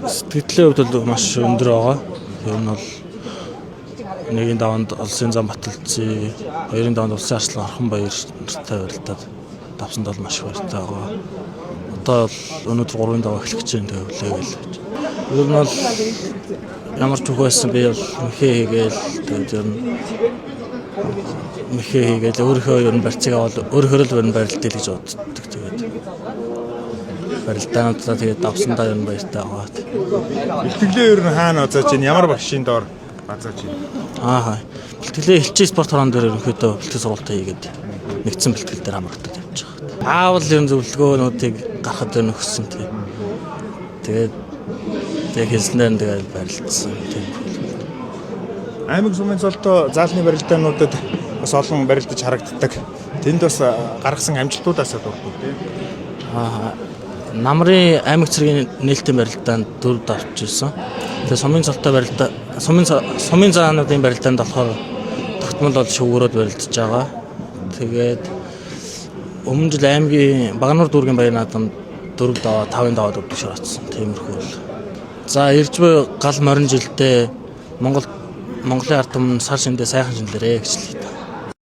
Сэтгэлийн хувьд бол маш өндөр байгаа. Ер нь бол нэгэн даванд улсын зам баталцсан, хоёрын даванд улсын арчлан орхон баяртай барилдаад давсанд бол маш их баяртай байгаа. Одоо бол өнөөдөр 3-ын даваа эхлэх гэж байна гэвэл. Ер нь бол ямар ч үг байсан би бол мэхээ хийгээл тэгээд ер нь мэхээ хийгээл өөрийнхөө ер нь барьцыг аваад өөрөөр л барилдаа гэж боддог. Тэгээд барилдаануудаа тэгээд давсандаа ер нь баяртай байгаа. Бэлтгэлээ ер нь хаана базааж ийн ямар багшийн доор базааж ийн? Бэлтгэлээ элчин спорт хорон дээр ерөнхийдөө бэлтгэл сургалтаа хийгээд нэгдсэн бэлтгэл дээр хамрагдаад явж байгаа. Аавал ер нь зөвлөгөөнүүдийг гаргахад ер нь өгсөн тэгээд хэлснээр тэгээд барилдсан тийм. Аймаг сумын цолтой заалны барилдаануудад бас олон барилдаж харагддаг. Тэнд бас гаргасан амжилтуудаас дурддаг тийм. Намрын аймаг цэргийн нээлттэй барилдаанд 4 давж ирсэн. Тэгээ сумын цолтой барилдаа сумын заануудын барилдаанд болохоор тогтмол бол шүүгөрөөд барилдаж байгаа. Тэгээд өмнө жил аймгийн Багнуур дүүргийн баяр наадамд 4 даваа 5-ын даваад өгдөг шаардсан. Тиймэрхүү бол. За ирж буй гал морин жилдээ Монголын ард түмэн сар шиндээ сайхан шинлэрээ гэж хэлээ.